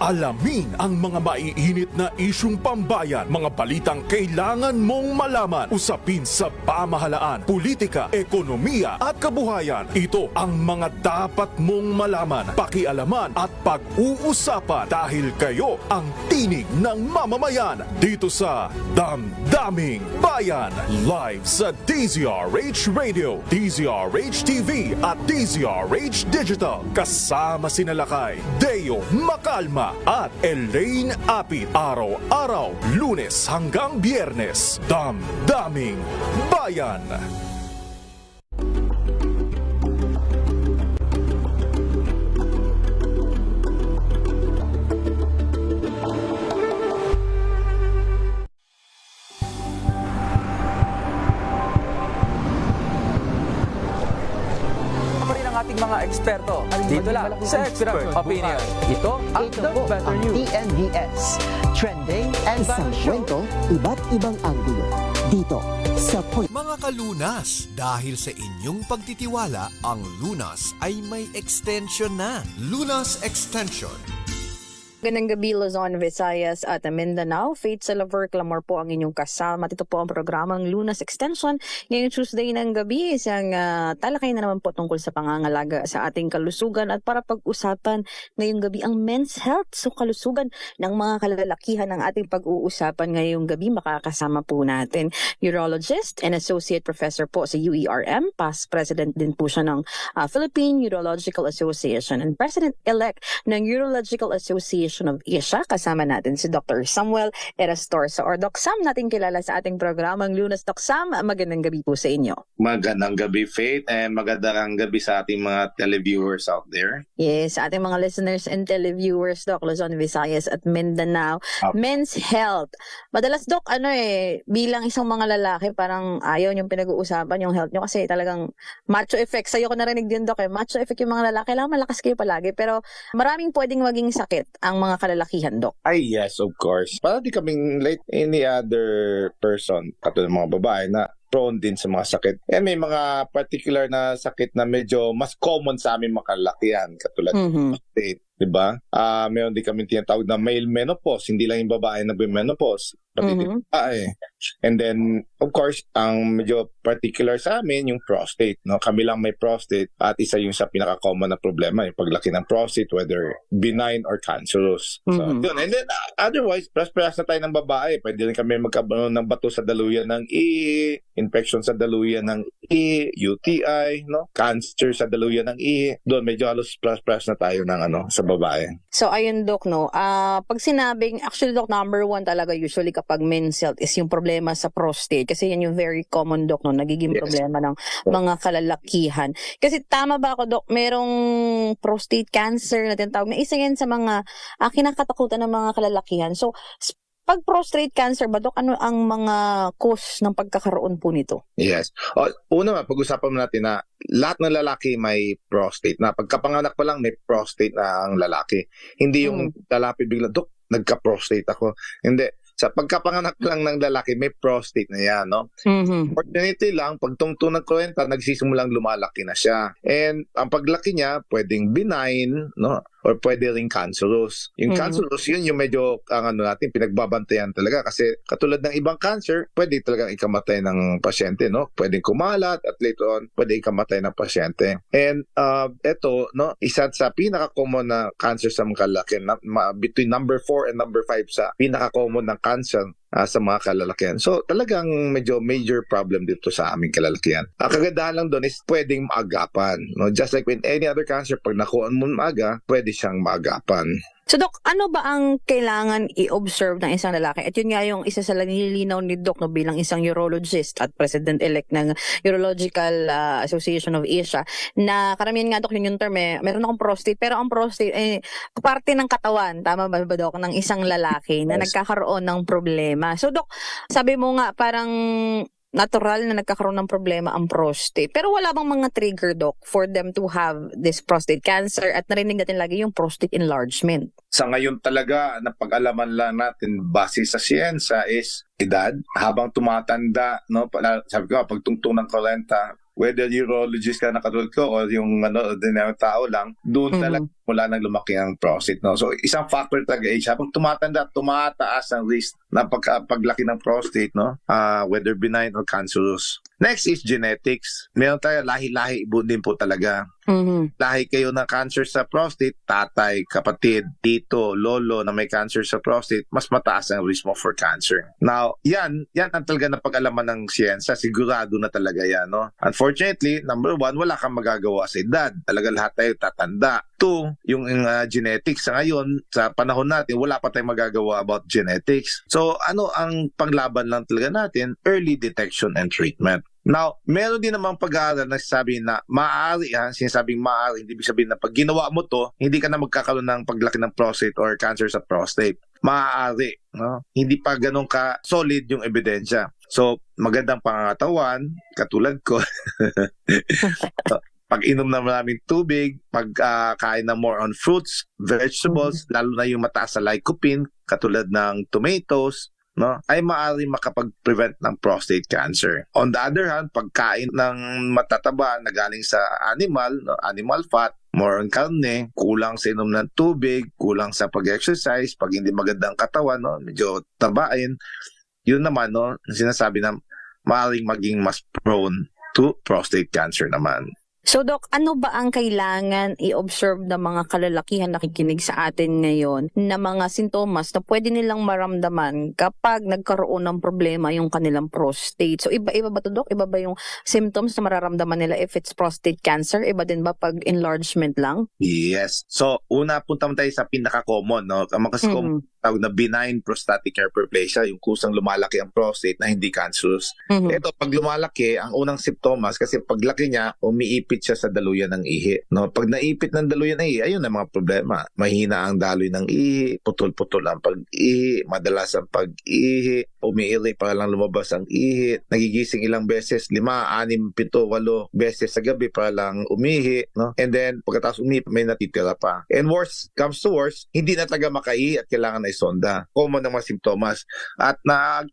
Alamin ang mga maiinit na isyung pambayan, mga balitang kailangan mong malaman, usapin sa pamahalaan, politika, ekonomiya at kabuhayan. Ito ang mga dapat mong malaman, pakialaman at pag-uusapan dahil kayo ang tinig ng mamamayan dito sa Damdaming Bayan. Live sa DZRH Radio, DZRH TV at DZRH Digital. Kasama sina Lakay, Deo Macalma at Elaine Apit. Araw-araw, Lunes hanggang Biyernes. Damdaming Bayan. Ating mga eksperto dito lang sa Expert Opinion. Ito ang Ito The po Better ang News. TNVS. Trending and Isang Battle Show. kwento, iba't ibang anggulo. Dito sa Point. Mga kalunas, dahil sa inyong pagtitiwala, ang Lunas ay may extension na. Lunas Extension. Magandang gabi, Luzon, Visayas at Mindanao. Faith Salaver Clamor po ang inyong kasama. Ito po ang programang Lunas Extension. Ngayong Tuesday ng gabi, isang talakay na naman po tungkol sa pangangalaga sa ating kalusugan at para pag-usapan ngayong gabi ang men's health. So kalusugan ng mga kalalakihan ang ating pag-uusapan ngayong gabi. Makakasama po natin urologist and associate professor po sa UERM. Past president din po siya ng Philippine Urological Association and president-elect ng Urological Association of Asia. Kasama natin si Dr. Samuel Erastorza or Doc Sam natin kilala sa ating programang Lunas. Doc Sam, magandang gabi po sa inyo. Magandang gabi, Faith, and magandang gabi sa ating mga televiewers out there. Yes, sa ating mga listeners and televiewers, Doc, Luzon, Visayas at Mindanao. Men's health. Madalas, Doc, bilang isang mga lalaki, parang ayaw niyong pinag-uusapan yung health niyo kasi talagang macho effect. Sa'yo ko narinig din, Doc, macho effect yung mga lalaki. Kailangan malakas kayo palagi. Pero maraming pwedeng maging sakit ang mga kalalakihan, Doc. Ay, yes, of course. Para di kaming like any other person, katulad ng mga babae na prone din sa mga sakit. And may mga particular na sakit na medyo mas common sa amin mga kalalakihan, katulad ng prostate, di ba? Meron din kami tinatawag na male menopause. Hindi lang yung babae na menopause. And then, of course, ang medyo particular sa amin, yung prostate. No? Kami lang may prostate at isa yung sa pinaka-common na problema, yung paglaki ng prostate, whether benign or cancerous. So, yun. And then, otherwise, pras-pras na tayo ng babae. Pwede rin kami magkaroon ng bato sa daluyan ng ihi, infection sa daluyan ng ihi, UTI, no? Cancer sa daluyan ng ihi. Doon, medyo halos pras-pras na tayo ng sa babae. So, ayun, Doc, no? Pag sinabing, actually, Doc, number one talaga usually kapag men's health is yung problema sa prostate. Kasi yan yung very common, Doc, no? Nagiging problema ng mga kalalakihan. Kasi tama ba ako, Doc? Merong prostate cancer na tinatawag na isa yan sa mga kinakatakutan ng mga kalalakihan. So, pag prostate cancer ba, Doc, ano ang mga cause ng pagkakaroon po nito? Yes. Una, pag-usapan mo natin na lahat ng lalaki may prostate. Na pagkapanganak pa lang may prostate na ang lalaki. Hindi yung lalaki bigla, Dok, nagka-prostate ako. Hindi. Sa pagkapanganak lang ng lalaki, may prostate na yan, no? Fortunately lang, pag tungtong ng 40, nagsisimulang lumalaki na siya. And ang paglaki niya, pwedeng benign, no? Or pwede rin cancerous. Yung cancerous, yun yung medyo, natin, pinagbabantayan talaga. Kasi katulad ng ibang cancer, pwede talagang ikamatay ng pasyente, no? Pwedeng kumalat at later on, pwede ikamatay ng pasyente. And eto, no? Isa sa pinaka-common na cancer sa mga kalaki, between number 4 and number 5 sa pinaka-common na cancer sa mga kalalakihan. So, talagang medyo major problem dito sa aming kalalakihan. Ang kagandahan lang doon is pwedeng maagapan. No? Just like with any other cancer, pag nakuha mo maaga, pwede siyang maagapan. So, Doc, ano ba ang kailangan i-observe ng isang lalaki? At yun nga yung isa sa nililinaw ni Doc no, bilang isang urologist at president-elect ng Urological Association of Asia na karamihan nga, Doc, yun yung term meron akong prostate, pero ang prostate parte ng katawan, tama ba, Doc, ng isang lalaki na nagkakaroon ng problema. So, Doc, sabi mo nga parang natural na nagkakaroon ng problema ang prostate. Pero wala bang mga trigger, Doc, for them to have this prostate cancer? At narinig natin lagi yung prostate enlargement. Sa ngayon talaga, napag-alaman lang natin base sa siyensya is edad. Habang tumatanda, no, sabi ko, pag tungtong ng 40, whether urologist ka na katulad ko o yung ordinary tao lang, doon talaga mula nang lumaki ang prostate, no? So, isang factor talaga age. Habang tumatanda, tumataas ang risk na paglaki ng prostate, no? Whether benign or cancerous. Next is genetics. Meron tayo lahi-lahi din po talaga. Lahi kayo ng cancer sa prostate, tatay, kapatid, tito, lolo na may cancer sa prostate, mas mataas ang risk mo for cancer. Now, yan ang talaga na pag-alaman ng siyensya. Sigurado na talaga yan, no? Unfortunately, number one, wala kang magagawa sa edad. Talaga lahat tayo tatanda. Two, yung genetics sa ngayon, sa panahon natin, wala pa tayong magagawa about genetics. So, ano ang panglaban lang talaga natin? Early detection and treatment. Now, meron din namang pag-aaral na sabi na maaari, sinasabing maaari, hindi ibig sabihin na pag ginawa mo to, hindi ka na magkakaroon ng paglaki ng prostate or cancer sa prostate. Maaari, no? Hindi pa ganun ka solid yung ebidensya. So, magandang pangangatawan, katulad ko. Pag-inom na maraming tubig, pagkain na more on fruits, vegetables, lalo na yung mataas sa lycopene, katulad ng tomatoes, no, ay maaari makapag-prevent ng prostate cancer. On the other hand, pagkain ng matataba na galing sa animal, no, animal fat, more on karne, kulang sa inom ng tubig, kulang sa pag-exercise, pag hindi magandang katawan, no, medyo tabain, yun naman, no, sinasabi na maaaring maging mas prone to prostate cancer naman. So, Doc, ano ba ang kailangan i-observe ng mga kalalakihan nakikinig sa atin ngayon na mga sintomas na pwede nilang maramdaman kapag nagkaroon ng problema yung kanilang prostate? So, iba ba ito, Doc? Iba ba yung symptoms na mararamdaman nila if it's prostate cancer? Iba din ba pag enlargement lang? Yes. So, una punta tayo sa pinaka-common, no? Ang mas common tawag na benign prostatic hyperplasia, yung kusang lumalaki ang prostate na hindi cancerous. Ito, pag lumalaki, ang unang symptoms, kasi paglaki niya, umiipit siya sa daluyan ng ihi. No? Pag naipit ng daluyan ng ihi, ayun ang mga problema. Mahina ang daloy ng ihi, putol-putol ang pag-ihi, madalas ang pag-ihi, umiiri para lang lumabas ang ihi, nagigising ilang beses, 5, 6, 7, 8 beses sa gabi para lang umihi. No? And then, pagkatapos umihi, may natitira pa. And worse comes to worse, hindi na talaga makaihi at kailangan na sonda. Common ng mga simptomas. At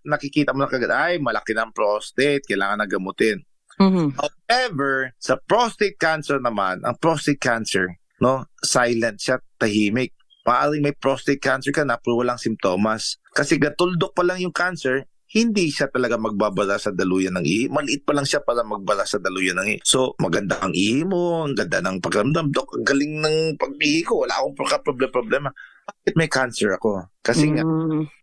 nakikita mo na kagad, ay, malaki ng prostate, kailangan na gamutin. However, sa prostate cancer naman, ang prostate cancer, no, silent siya, tahimik. Maaring may prostate cancer ka na pero walang simptomas. Kasi gatuldok pa lang yung cancer, hindi siya talaga magbabara sa daluyan ng ihi. Maliit pa lang siya para magbara sa daluyan ng ihi. So, maganda ang ihi mo, ang ganda ng pagramdam. Dok, ang galing ng pag-ihi ko, wala akong problema. Bakit may cancer ako? Kasi nga,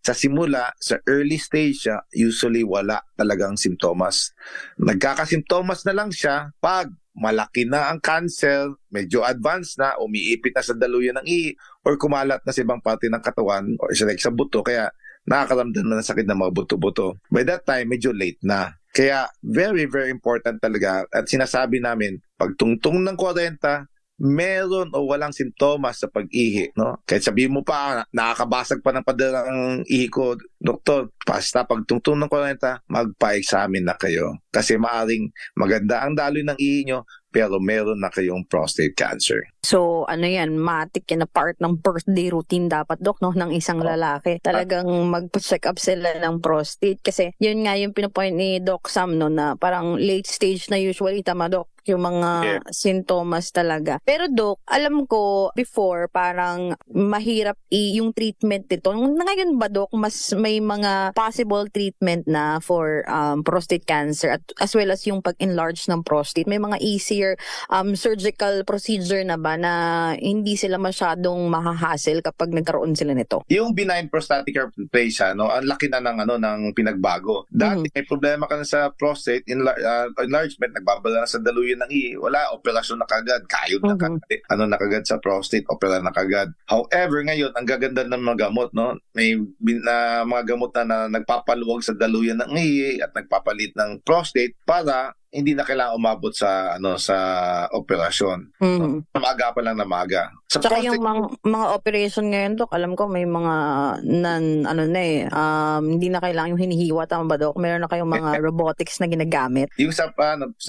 sa simula, sa early stage siya, usually wala talagang simptomas. Nagkakasimptomas na lang siya pag malaki na ang cancer, medyo advanced na, umiipit na sa daluyan ng ihi, or kumalat na sa ibang parte ng katawan, or sa buto, kaya nakakaramdam na ng sakit ng mga buto-buto. By that time, medyo late na. Kaya, very, very important talaga. At sinasabi namin, pag tungtong ng 40, meron o walang simptomas sa pag-ihi, no? Kahit sabihin mo pa, nakakabasag pa ng paderang ihi ko, doktor, basta pag tungtong ng 40, magpa-examine na kayo. Kasi maaring maganda ang daloy ng ihi nyo, pero meron na kayong prostate cancer. So, ano yan, matik yan na part ng birthday routine dapat, Dok, no, ng isang lalaki. Talagang mag-check up sila ng prostate. Kasi yun nga yung pinapoint ni Doc Sam, no, na parang late stage na usually, tama, Doc, yung mga sintomas talaga. Pero Doc, alam ko before parang mahirap yung treatment nito. Ngayon ba, Doc, mas may mga possible treatment na for prostate cancer at as well as yung pag-enlarge ng prostate? May mga easier surgical procedure na ba na hindi sila masyadong mahahassle kapag nagkaroon sila nito? Yung benign prostatic hyperplasia, no, ang laki na ng pinagbago. Dati may problema ka na sa prostate enlargement, nagbabala na sa daluyan ng ihi, wala, operasyon na kagad, kayod na kagad, na kagad sa prostate, opera na kagad. However, ngayon, ang gaganda ng mga gamot, no, may mga gamot na nagpapaluwag sa daluyan ng ihi at nagpapalit ng prostate para hindi na kailangan umabot sa operasyon. Maaga pa lang na maaga. Sa saka yung mga operation ngayon, Dok, alam ko may mga hindi na kailangan yung hinihiwa, tama ba, Dok? Meron na kayong mga robotics na ginagamit. Yung sa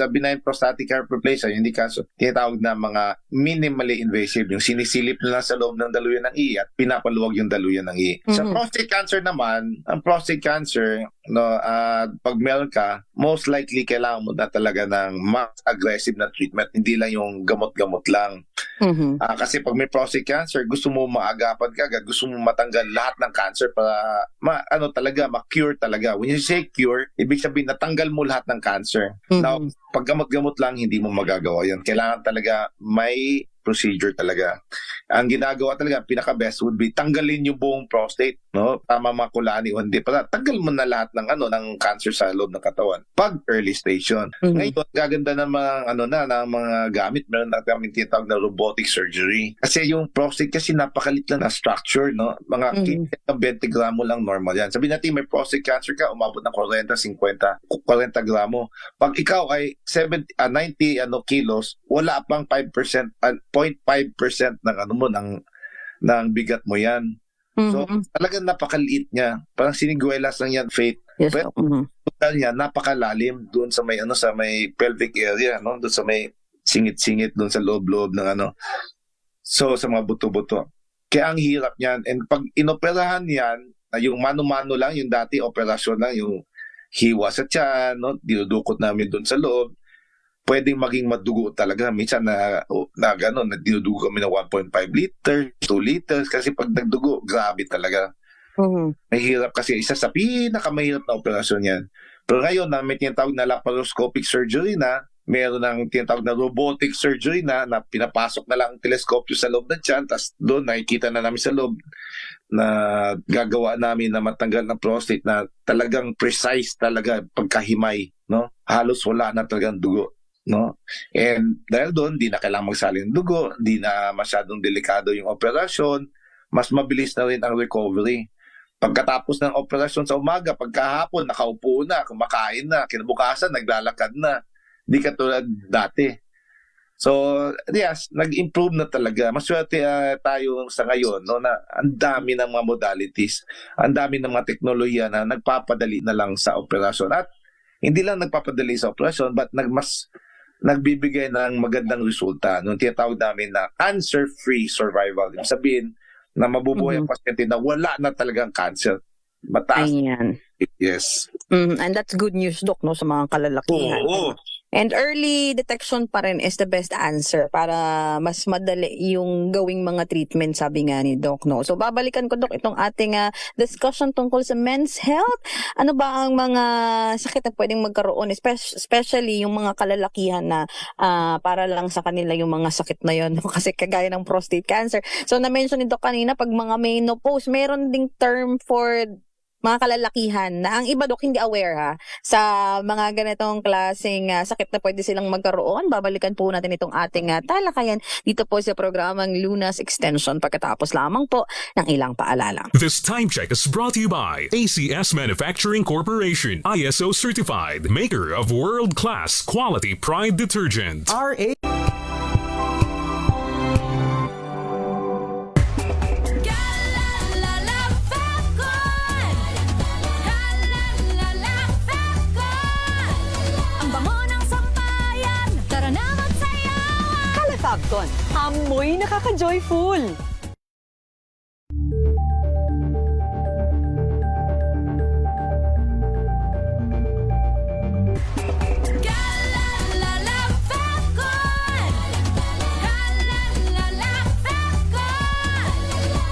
benign prostatic hyperplasia, hindi kaso tinatawag na mga minimally invasive, yung sinisilip nila sa loob ng daluyan ng ihi at pinapaluwag yung daluyan ng ihi. Sa prostate cancer naman, ang prostate cancer, pag meron ka, most likely kailangan mo na talaga ng mas aggressive na treatment, hindi lang yung gamot-gamot lang. Kasi pag pag may prostate cancer, gusto mo maagapan ka agad, gusto mo matanggal lahat ng cancer para ma-cure talaga. When you say cure, ibig sabihin natanggal mo lahat ng cancer. Now, pag gamot-gamot lang, hindi mo magagawa yan. Kailangan talaga may procedure talaga. Ang ginagawa talaga, pinaka-best would be tanggalin yung buong prostate, no? Tama makulani o hindi pala. Tanggal mo na lahat ng cancer sa loob ng katawan. Pag early stage yun. Ngayon, gaganda ng mga ng mga gamit, meron na kami tinatawag na robotic surgery. Kasi yung prostate kasi napakalit lang na structure, no? Mga 20 gramo lang normal yan. Sabihin natin may prostate cancer ka, umabot ng 40, 50, 40 gramo. Pag ikaw ay 90 kilos, wala pang 5%, 0.5% ng bigat mo yan. So, talagang napakaliit niya. Parang siniguelas lang yan, Faith. Yes. Pero, niya, napakalalim doon sa may sa may pelvic area, no? Doon sa may singit-singit doon sa loob-loob ng So, sa mga buto-buto. Kaya ang hirap niyan. And pag inoperahan yan, yung mano-mano lang, yung dati operasyon lang, yung hiwa sa tiyan, no? Dinudukot namin doon sa loob. Pwedeng maging madugo talaga. Minsan na dinudugo kami ng 1.5 liters, 2 liters, kasi pag nagdugo, grabe talaga. Mahirap kasi isa sa pinakamahirap na operasyon yan. Pero ngayon, may tinatawag na laparoscopic surgery na, meron ng tinatawag na robotic surgery na pinapasok na lang ang teleskopyo sa loob ng tiyan, tapos doon nakikita na namin sa loob na gagawa namin na matanggal ng prostate na talagang precise talaga pagkahimay, no? Halos wala na talagang dugo. No? And dahil doon, di na kailangang magsalin dugo, di na masyadong delikado yung operasyon, mas mabilis na rin ang recovery. Pagkatapos ng operasyon sa umaga, pagkahapon, nakaupo na, kumakain na, kinabukasan, naglalakad na. Di katulad dati. So, yes, nag-improve na talaga. Maswerte tayo sa ngayon, no, na ang dami ng mga modalities, ang dami ng mga teknolohiya na nagpapadali na lang sa operasyon. At hindi lang nagpapadali sa operasyon, but nagbibigay ng magandang resulta. Nung tinatawag namin na cancer-free survival. Ibig sabihin na mabubuhay ang pasyente na wala na talagang cancer. Mataas. Ayan. Yes. And that's good news, Doc, no, sa mga kalalakihan. Oo. And early detection pa rin is the best answer para mas madali yung gawing mga treatment, sabi nga ni Doc, no? So, babalikan ko, Doc, itong ating discussion tungkol sa men's health. Ano ba ang mga sakit na pwedeng magkaroon, especially yung mga kalalakihan na para lang sa kanila yung mga sakit na yun, no? Kasi kagaya ng prostate cancer. So, na-mention ni Doc kanina, pag mga menopause, meron ding term for mga kalalakihan na ang iba, Dok, hindi aware sa mga ganitong klaseng sakit na pwede silang magkaroon. Babalikan po natin itong ating talakayan dito po sa programang Lunas Extension pagkatapos lamang po ng ilang paalala. This time check is brought to you by ACS Manufacturing Corporation, ISO certified, maker of world-class quality Pride detergent. RA Fabcon, amoy nakaka-joyful!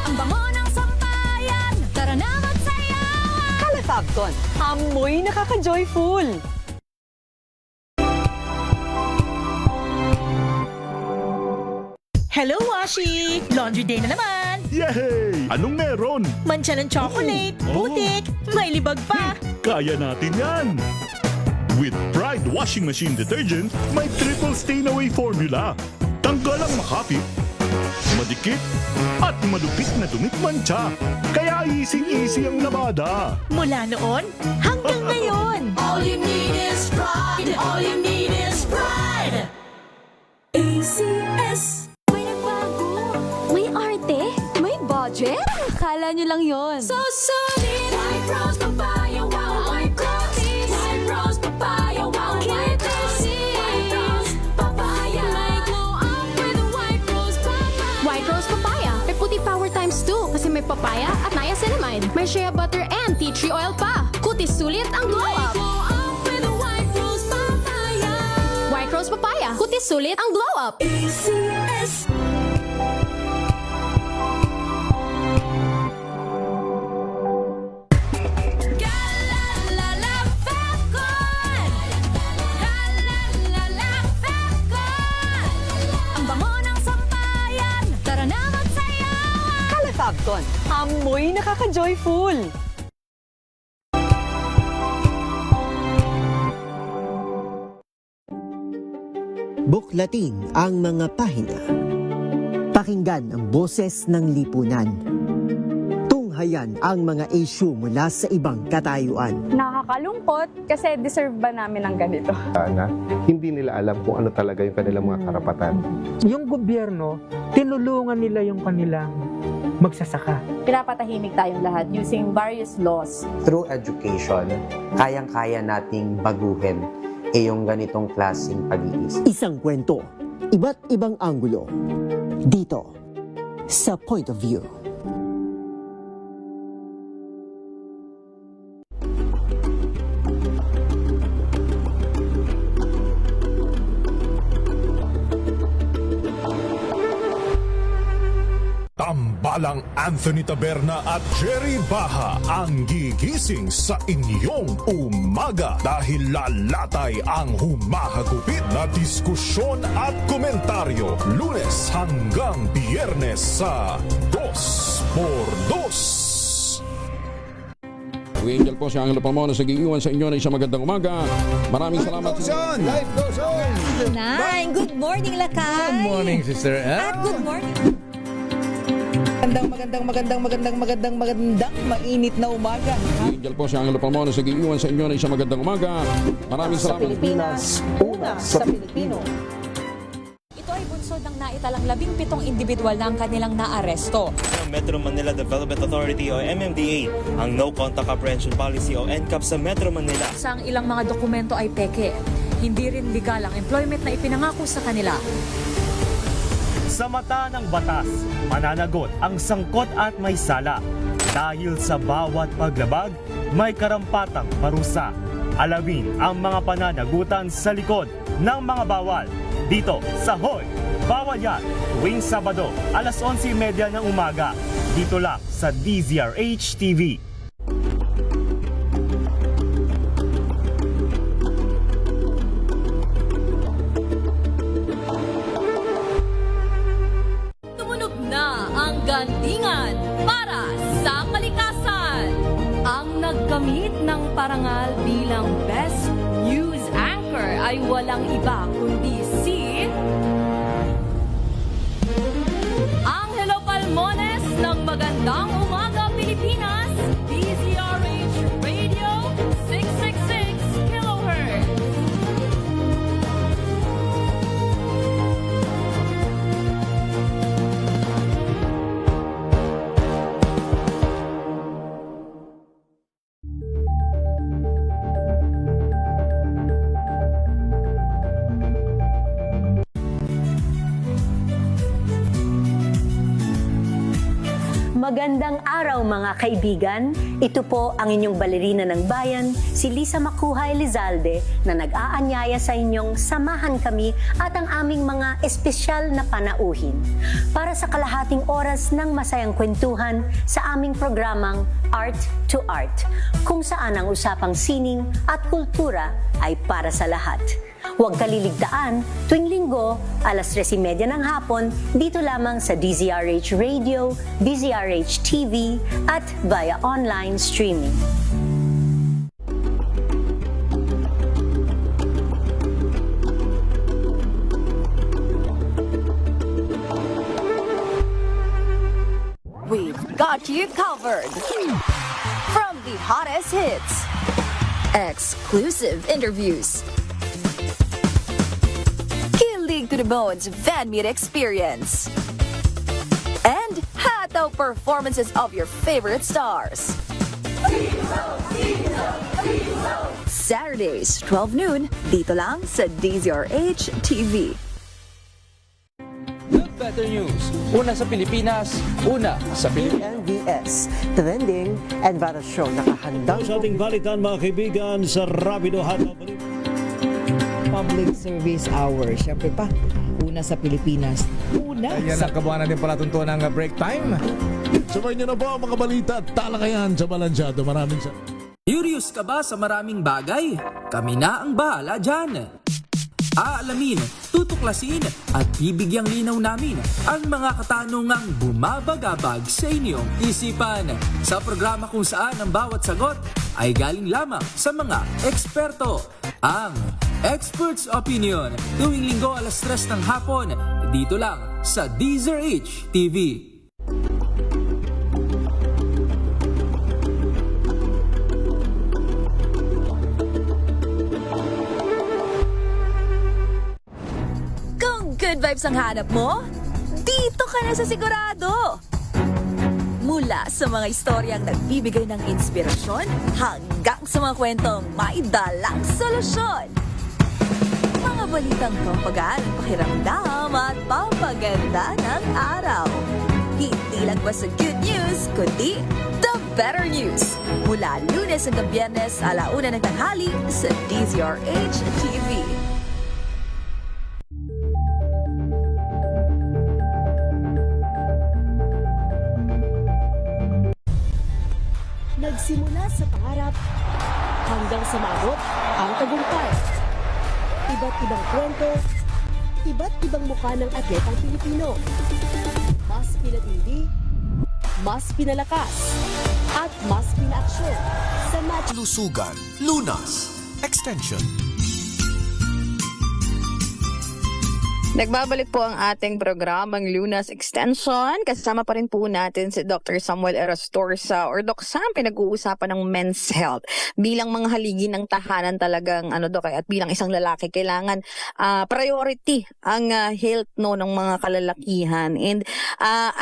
Ang bango ng sampayan, tara na magsayawan! Kala Fabcon, amoy nakaka-joyful! Hello, Washi! Laundry day na naman! Yay! Anong meron? Mancha ng chocolate, putik, may libag pa! Kaya natin yan! With Pride Washing Machine Detergent, may triple stain-away formula. Tanggal ang makapit, madikit, at malupit na dumit mancha. Kaya easy-easy ang labada. Mula noon hanggang ngayon! All you need is pride! All you need is pride! ACS. May nagbago, may arte, may budget. Akala nyo lang yon. So solid! White Rose Papaya, wow! White Rose! White Rose Papaya, wow! White Rose! White Rose Papaya! May glow up with White Rose Papaya! White Rose Papaya, may puti power times 2 kasi may papaya at niacinamide. May shea butter and tea tree oil pa. Kutis sulit ang glow up. Glow up with White Rose Papaya! White Rose Papaya, kutis sulit ang glow up. ACS. Hilton, amoy nakaka-joyful. Buklatin ang mga pahina. Pakinggan ang boses ng lipunan. Tunghayan ang mga issue mula sa ibang katayuan. Nakakalungkot kasi deserve ba namin ng ganito? Na hindi nila alam kung ano talaga yung kanilang mga karapatan. Yung gobyerno, tinulungan nila yung kanilang magsasaka. Pinapatahimik tayong lahat using various laws. Through education, kayang-kaya nating baguhin yung ganitong klaseng pag-iisip. Isang kwento, iba't ibang anggulo. Dito, sa Point of View. Tambalang Anthony Taberna at Jerry Baha ang gigising sa inyong umaga dahil lalatay ang humahagupit na diskusyon at komentaryo Lunes hanggang Biyernes sa 2x2. Angel po si Angelo Palmona sa giiwan sa inyo na isang magandang umaga. Maraming salamat. Life goes on! Nine, good morning, Lakay! Good morning, Sister Ann. At good morning! Magandang mainit na umaga. Angel po si Angelo Palmona sa giiwan sa inyo na isang magandang umaga. Maraming salamat. Sa Pilipinas, una sa Pilipino. Ito ay bunsod ng naitalang 17 individual na ang kanilang naaresto. Metro Manila Development Authority o MMDA ang No Contact Apprehension Policy o NCAP sa Metro Manila. Sa ang ilang mga dokumento ay peke. Hindi rin legal ang employment na ipinangako sa kanila. Sa mata ng batas, mananagot ang sangkot at may sala. Dahil sa bawat paglabag, may karampatang parusa. Alamin ang mga pananagutan sa likod ng mga bawal. Dito sa Hoy! Bawal Yan! Tuwing Sabado, alas 11:30 ng umaga. Dito lang sa DZRH TV. Tumunog na ang gandingan para sa kalikasan. Ang nagkamit ng parangal bilang Best News Anchor ay walang iba kundi si Angelo Palmones ng Magandang Umaga Pilipinas, DZRH Radio 666 kHz. Magandang araw mga kaibigan. Ito po ang inyong balerina ng bayan, si Lisa Makuha Elizalde na nag-aanyaya sa inyong samahan kami at ang aming mga espesyal na panauhin para sa kalahating oras ng masayang kwentuhan sa aming programang Art to Art, kung saan ang usapang sining at kultura ay para sa lahat. Huwag kaliligtaan, tuwing linggo, alas 3:30 ng hapon, dito lamang sa DZRH Radio, DZRH TV, at via online streaming. We've got you covered. From the hottest hits, exclusive interviews, kilig to the bones fan meet experience, and hataw performances of your favorite stars. Saturdays, 12 noon, dito lang sa DZRH TV. Better news. Una sa Pilipinas, una sa Pilipinas. NBS, Trending and Viral Show. Nakahandang sa ating balitan mga kaibigan sa Rapido Hataw Public Service Hour. Siyempre pa, una sa Pilipinas. Una Yan ang kabuhanan din pala tuntunan ng break time. Sabay niyo na po ang mga balita at talakayan sa Balansyado. Maraming Curious ka ba sa maraming bagay? Kami na ang bahala dyan. Aalamin, tutuklasin at bibigyang linaw namin ang mga katanungang bumabagabag sa inyong isipan. Sa programa kung saan ang bawat sagot ay galing lamang sa mga eksperto. Ang Expert's Opinion, tuwing linggo 3:00 ng hapon, dito lang sa DZRH TV. Good vibes ang hanap mo? Dito ka na sa sigurado! Mula sa mga istoryang nagbibigay ng inspirasyon hanggang sa mga kwentong may dalang solusyon. Mga balitang pampagaan, pakiramdam at pampaganda ng araw. Hindi lang basta good news, kundi the better news. Mula Lunes hanggang Biyernes, 1:00 ng tanghali sa DZRH TV. Nagsimula sa pangarap hanggang sa maabot ang tagumpay. Iba't ibang kwento, iba't ibang mukha ng atletang Pilipino. Mas pinatindi, mas pinalakas, at mas pinaaksyon sa match. Lusugan, Lunas, Extension. Nagbabalik po ang ating programang Lunas Extension. Kasama pa rin po natin si Dr. Samuel Erastorza or Doc Sam, pinag-uusapan ng men's health. Bilang mga haligi ng tahanan talagang, Doc, at bilang isang lalaki, kailangan priority ang health ng mga kalalakihan. And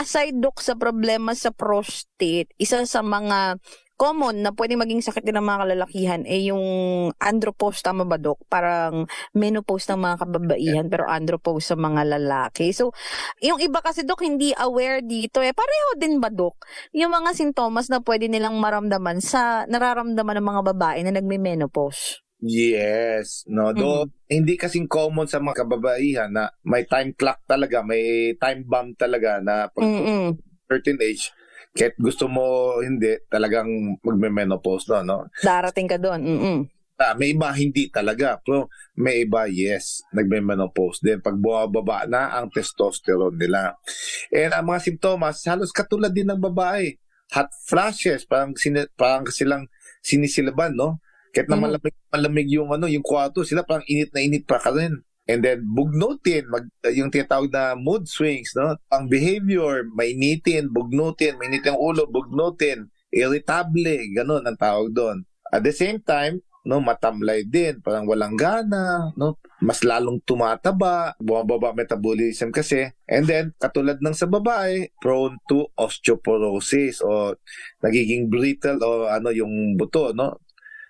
aside, Doc, sa problema sa prostate, isa sa mga common na pwedeng maging sakit din ng mga kalalakihan yung andropause, tama ba, Dok? Parang menopause ng mga kababaihan pero andropause sa mga lalaki. So, yung iba kasi, Dok, hindi aware dito. Pareho din ba, Dok? Yung mga sintomas na pwede nilang maramdaman sa nararamdaman ng mga babae na nagme-menopause. Yes, no. Though hindi kasing common sa mga kababaihan na may time clock talaga, may time bomb talaga na pag certain age, kahit gusto mo hindi, talagang magme-menopause no? Darating ka doon. May iba hindi talaga, pero may iba yes, nagme-menopause din pag bumababa na ang testosterone nila. And ang mga simptomas halos katulad din ng babae. Hot flashes, parang silang sinisilaban, no? Kahit na malamig yung yung kwarto, sila parang init na init pa ka rin. And then, bugnutin, yung tinatawag na mood swings, no? Ang behavior, mainitin, bugnutin, mainitin ang ulo, bugnutin, irritable, ganun ang tawag doon. At the same time, no, matamlay din, parang walang gana, no? Mas lalong tumataba, bumababa metabolism kasi. And then, katulad ng sa babae, prone to osteoporosis o nagiging brittle o yung buto, no?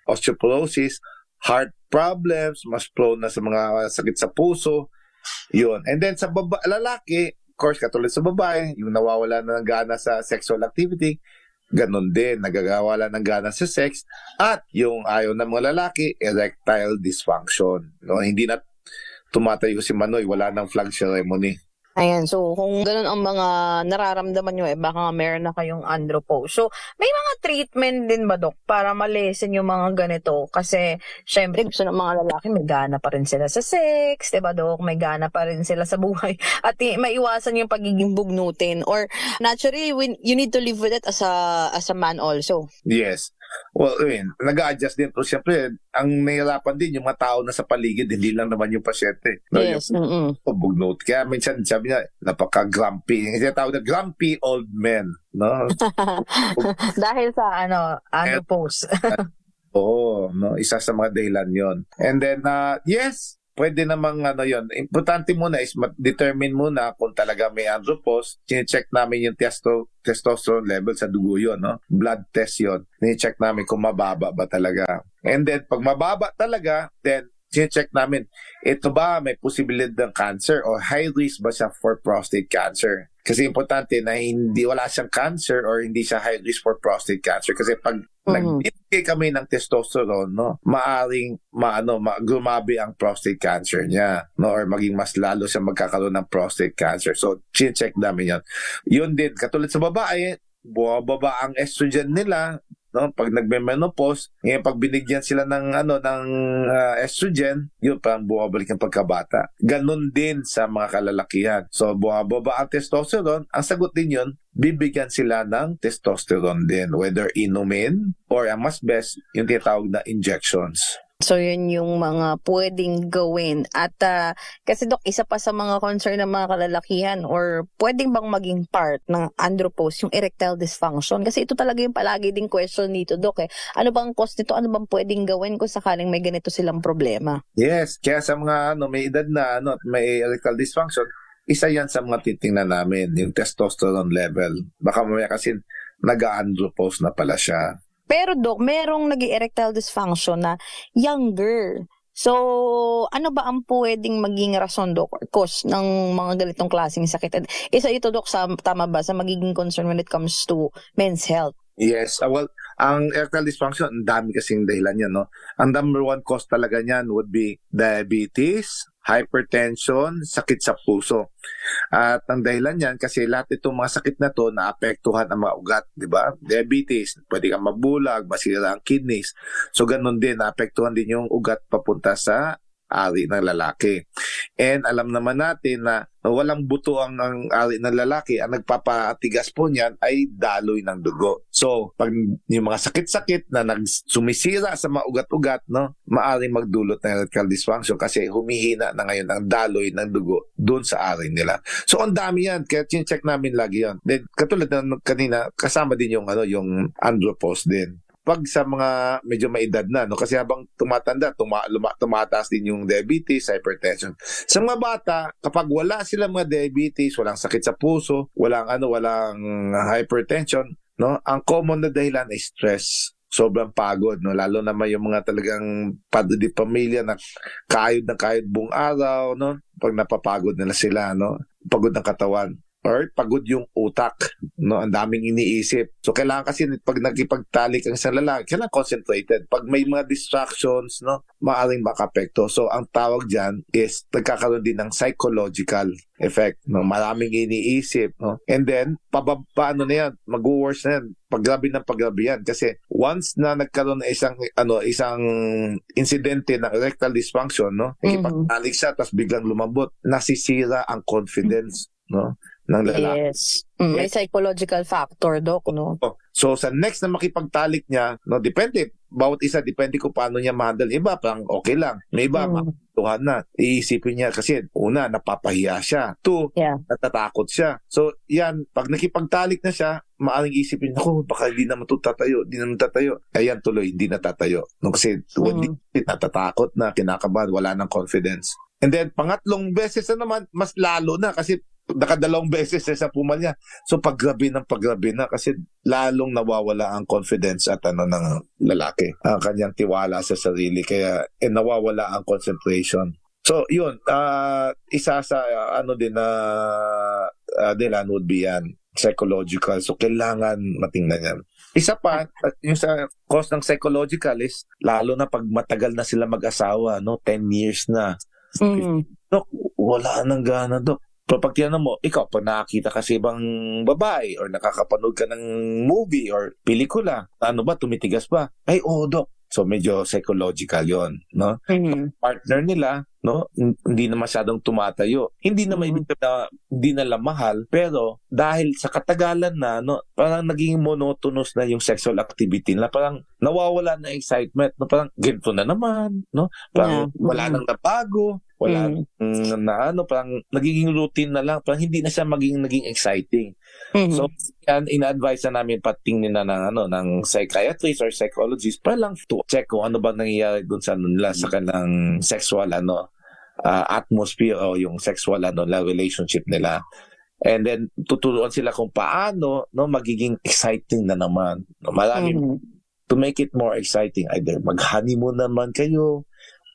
Osteoporosis, heart problems, mas prone na sa mga sakit sa puso. Yun. And then sa lalaki, of course, katulad sa babae, yung nawawala na ng gana sa sexual activity, ganun din, nagagawala ng gana sa sex. At yung ayaw ng mga lalaki, erectile dysfunction. No? Hindi na tumatayo si Manoy, wala nang flag ceremony. Ayan, so kung ganun ang mga nararamdaman nyo, baka meron na kayong andropause. So, may mga treatment din ba, Dok, para malesen yung mga ganito? Kasi, syempre, gusto ng mga lalaki, may gana pa rin sila sa sex, diba, Dok? May gana pa rin sila sa buhay. At maiwasan yung pagiging bugnutin. Or, naturally, you need to live with it as a man also. Yes. Well, nag-a-adjust din. Pero siyempre, ang nahihirapan din yung mga tao na sa paligid, hindi lang naman yung pasyente. No? Yes. Bugnot. Kaya minsan sabi niya, napaka-grumpy. Kasi tawag na grumpy old men. No? Dahil sa andropause. Oo, no? Isa sa mga dahilan yon. And then, yes, pwede namang yon. Importante muna is determine muna kung talaga may andropause. Chine-check namin yung testosterone level sa dugo yun, no? Blood test yun. Chine-check namin kung mababa ba talaga. And then, pag mababa talaga, then chine-check namin, ito ba may posibilidad ng cancer o high risk ba siya for prostate cancer? Kasi importante na wala siyang cancer or hindi siya high risk for prostate cancer. Kasi pag nagbibigay kami ng testosterone, no, maaring gumabi ang prostate cancer niya, no, or maging mas lalo siya magkakaroon ng prostate cancer. So, check namin yan. Yun din, katulad sa babae, bumababa ang estrogen nila, no? Pag nagme-menopause, ngayon pag binigyan sila ng estrogen, yun parang bumabalik ang pagkabata. Ganon din sa mga kalalakihan. So bumababa ang testosterone, ang sagot din yun, bibigyan sila ng testosterone din, whether inumin or ang mas best, yung tinatawag na injections. So yun yung mga pwedeng gawin. At kasi Dok, isa pa sa mga concern ng mga kalalakihan or pwedeng bang maging part ng andropause yung erectile dysfunction? Kasi ito talaga yung palagi ding question dito, Dok. Ano bang cause nito? Ano bang pwedeng gawin kung sakaling may ganito silang problema? Yes, kaya sa mga may edad na at may erectile dysfunction, isa yan sa mga titingnan namin, yung testosterone level. Baka mamaya kasi nag-andropause na pala siya. Pero Dok, merong nag-erectile dysfunction na younger. So, ano ba ang pwedeng maging rason, Dok, or cause ng mga ganitong klaseng sakit? Isa ito, Dok, tama ba sa magiging concern when it comes to men's health? Yes, well, ang erectile dysfunction, ang dami kasing dahilan yan, no? Ang number one cause talaga niyan would be diabetes, hypertension, sakit sa puso. At ang dahilan niyan kasi lahat itong mga sakit na to naapektuhan ang mga ugat, di ba? Diabetes, pwede kang mabulag, masira ang kidneys. So ganun din, naapektuhan din yung ugat papunta sa ari ng lalaki. And alam naman natin na walang buto ang ari ng lalaki, ang nagpapatigas po niyan ay daloy ng dugo. So, pag yung mga sakit-sakit na sumisira sa mga ugat-ugat, no, maaring magdulot ng erectile dysfunction kasi humihina na ngayon ang daloy ng dugo doon sa ari nila. So, ang dami yan. Kaya check namin lagi yan. Then, katulad ng kanina, kasama din yung andropause din. Pag sa mga medyo maedad na, no? Kasi habang tumatanda, tumataas din yung diabetes, hypertension. Sa mga bata, kapag wala sila mga diabetes, walang sakit sa puso, walang hypertension, no? Ang common na dahilan ay stress. Sobrang pagod, no? Lalo naman yung mga talagang padre pamilya na kayod buong araw, no? Pag napapagod nila sila, no? Pagod ng katawan. Or pagod yung utak, no? Ang daming iniisip. So kailangan kasi pag nakipagtalik ang isang lalaki, kailangan concentrated. Pag may mga distractions, no, maaring makapekto. So ang tawag diyan is nagkakaroon din ng psychological effect, no? Maraming iniisip, no? And then paano na yan? Mag-worse na yan. Paggrabe yan kasi once na nagkaroon ng isang insidente ng erectile dysfunction, no? Nakipagtalik siya tapos biglang lumambot, nasisira ang confidence, no, ng lalaki. Yes. May psychological factor, Dok, no? So, sa next na makipagtalik niya, no, depende. Bawat isa, depende kung paano niya ma-handle. Iba, parang okay lang. May iba, matuhan na. Iisipin niya kasi, una, napapahiya siya. Two, natatakot siya. So, yan, pag nakipagtalik na siya, maaring isipin, baka hindi naman tatayo. Ayan, tuloy, hindi natatayo. No, kasi, natatakot na, kinakabahan, wala ng confidence. And then, pangatlong beses na naman, mas lalo na kasi nakadalawang beses sa pumalya. So paggrabe na kasi lalong nawawala ang confidence at ng lalaki. Ang kanyang tiwala sa sarili kaya nawawala ang concentration. So yun, isa sa dahilan would be yan, psychological. So kailangan matingnan yan. Isa pa, yung sa cause ng psychological is lalo na pag matagal na sila mag-asawa, no, 10 years na. Dok, wala nang gana, Dok. Pero pag tinanong mo, ikaw, pag nakakita ka sa ibang babae or nakakapanood ka ng movie or pelikula, ano ba, tumitigas ba? Ay, Dok. So, medyo psychological yon, no? Partner nila, no, hindi na masyadong tumatayo. Hindi na may hindi na mahal, pero dahil sa katagalan na, no, parang naging monotonous na yung sexual activity nila, parang nawawala na excitement, no, parang ganito na naman, no? Parang wala nang nabago. Wala parang nagiging routine na lang, parang hindi na siya naging exciting. So yan, ina-advise na namin patingin na ng psychiatrist or psychologist para lang to check kung ano ba nangyayari doon sa nila sa kanang sexual atmosphere o yung sexual relationship nila. And then tuturuan sila kung paano magiging exciting na naman. To make it more exciting, either mag-honeymoon naman kayo,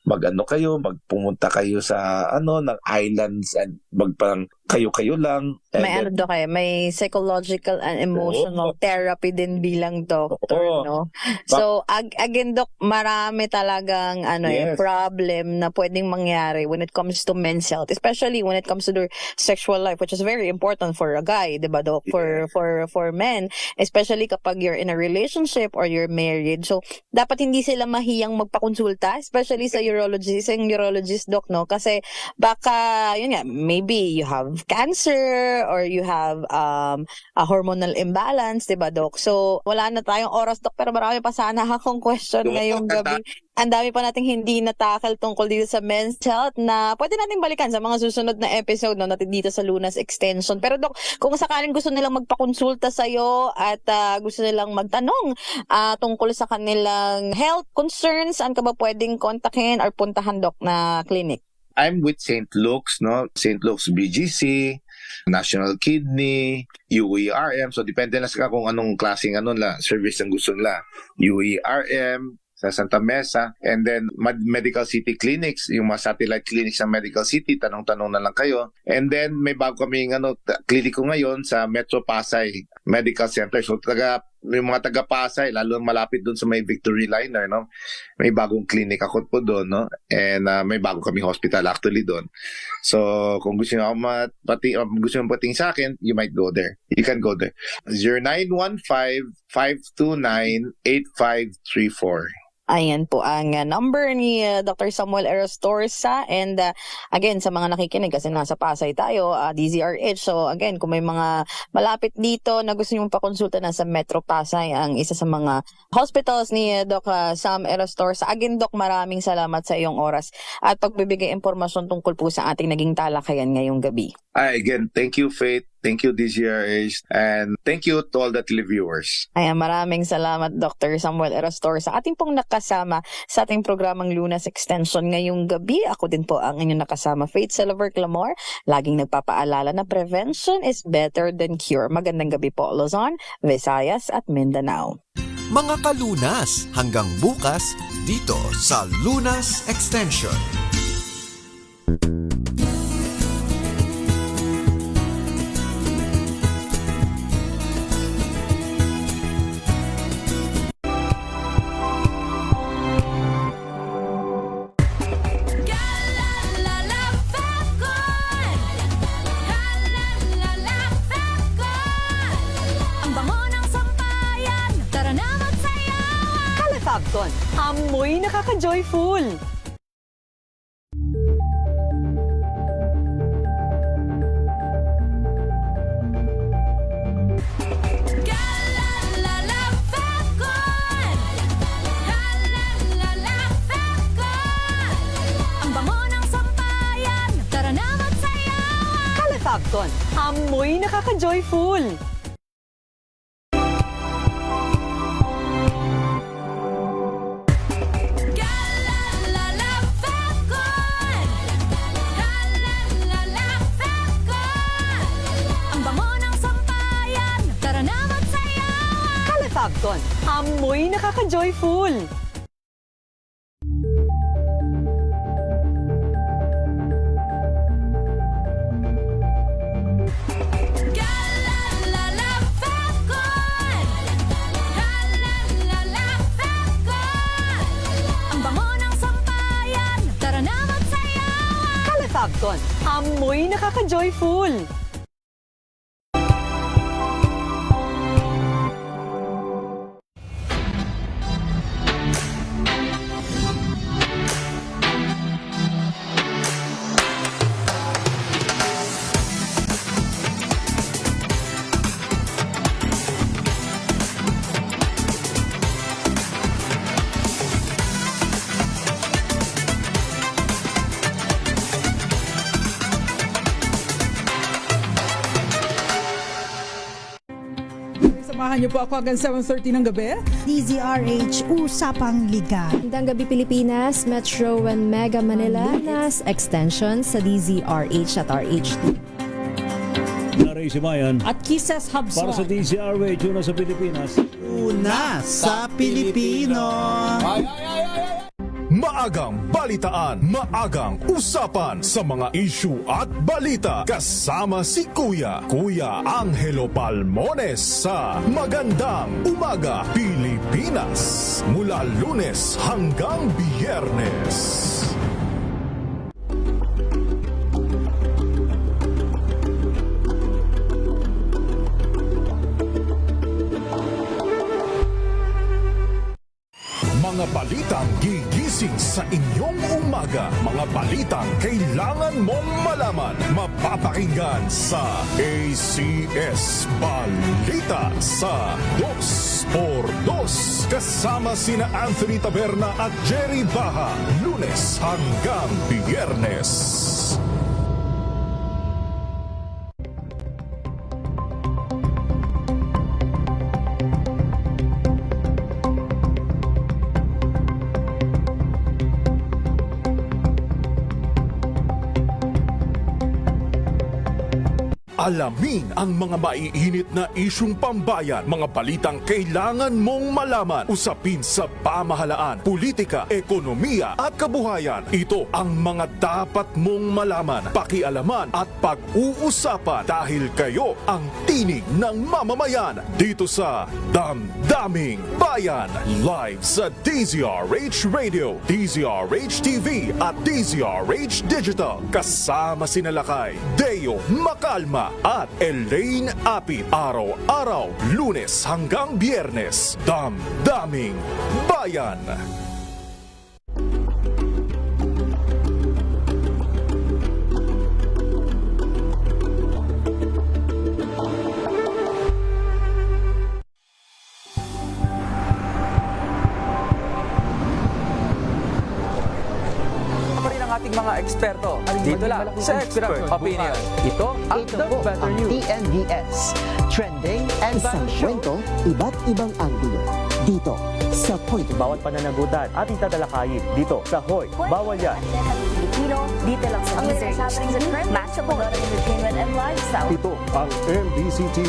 magpumunta kayo sa ng islands and parang kayo-kayo lang. And May then, ano doc may psychological and emotional therapy din bilang doctor, no? So, again, doc, marami talagang Yes. problem na pwedeng mangyari when it comes to men's health, especially when it comes to their sexual life, which is very important for a guy, 'di ba, doc? For men, especially kapag you're in a relationship or you're married. So, dapat hindi sila mahiyang magpakonsulta, especially sa urologist, doc, no? Kasi baka yun nga, maybe you have cancer or you have a hormonal imbalance, 'di ba, doc? So, wala na tayong oras, doc, pero marami pa sana akong question ngayong gabi. Ang dami pa nating hindi natakal tungkol dito sa men's health na pwede nating balikan sa mga susunod na episode, no, natin dito sa Lunas Extension. Pero doc, kung sakaling gusto nilang magpakonsulta sa'yo at gusto nilang magtanong tungkol sa kanilang health concerns, saan ka ba pwedeng kontakin or puntahan, doc, na clinic? I'm with St. Luke's, no? St. Luke's BGC, National Kidney, UERM. So, depende na sila kung anong klaseng service ang gusto nila. UERM, sa Santa Mesa, and then Medical City Clinics, yung mga satellite clinics ng Medical City, tanong-tanong na lang kayo. And then, may bago kaming kliniko ngayon sa Metro Pasay Medical Center. So, yung mga taga-Pasay, lalo malapit doon sa may Victory Liner, no? May bagong clinic ako po doon, no? And may bago kaming hospital actually doon. So, kung gusto nyo pating sa akin, you might go there. You can go there. 0915-529-8534. Ayan po ang number ni Dr. Samuel Erastorza. And again, sa mga nakikinig, kasi nasa Pasay tayo, DZRH. So again, kung may mga malapit dito na gusto nyo pakonsulta, nasa Metro Pasay, ang isa sa mga hospitals ni Doc Sam Erastorza. Again, Doc, maraming salamat sa iyong oras at pagbibigay impormasyon tungkol po sa ating naging talakayan ngayong gabi. Again, thank you, Faith. Thank you, DZRH. And thank you to all the televiewers. Ayan, maraming salamat, Dr. Samuel Erastorza. Ating pong nakasama sa ating programang Lunas Extension ngayong gabi. Ako din po ang inyong nakasama, Faith Silver Clamor. Laging nagpapaalala na prevention is better than cure. Magandang gabi po, Luzon, Visayas at Mindanao. Mga kalunas, hanggang bukas dito sa Lunas Extension. Fabcon, amoy nakaka-joyful. Ang bango ng sampayan, tara na magsayawan. Fabcon, amoy nakaka-joyful. Fabcon, amoy nakaka-joyful. Ang bango ng sampayan, tara na magsayawan. Fabcon, amoy nakaka-joyful. Samahan niyo po ako hanggang 7:30 ng gabi. DZRH Usapang Liga. Magandang gabi Pilipinas, Metro and Mega Manila, Lunas Extension sa DZRH at RH2. Naray si Mayan. At Kisses Habswa. Para sa DZRH, una sa Pilipinas. Una sa Pilipino. Maagang balitaan, maagang usapan sa mga issue at balita. Kasama si Kuya Angelo Palmones sa Magandang Umaga Pilipinas. Mula Lunes hanggang Biyernes. Mga balitang gigising sa inyong umaga. Mga balitang kailangan mong malaman. Mapapakinggan sa ACS Balita sa 2x2. Kasama sina Anthony Taberna at Jerry Baha. Lunes hanggang Biyernes. Alamin ang mga maiinit na isyung pambayan, mga balitang kailangan mong malaman, usapin sa pamahalaan, politika, ekonomiya at kabuhayan. Ito ang mga dapat mong malaman, pakialaman at pag-uusapan dahil kayo ang tinig ng mamamayan dito sa Damdaming Bayan. Live sa DZRH Radio, DZRH TV at DZRH Digital. Kasama sina Lakay, Deo Macalma at Elaine Apit. Araw-araw, Lunes hanggang Biyernes. Damdaming Bayan. Ating mga eksperto. Dito lang sa Expert Opinion. Ito ang The Better You. TNVS. Trending and Isang kwento, iba't ibang anggulo. Dito sa Point. Bawat pananagutan ating tatalakayin dito sa Hoy, Bawal Yan. Pilipino, dito lang sa Ang DZRH happening sa TV. trend, Match up entertainment and lifestyle. Ito ang MBC TV.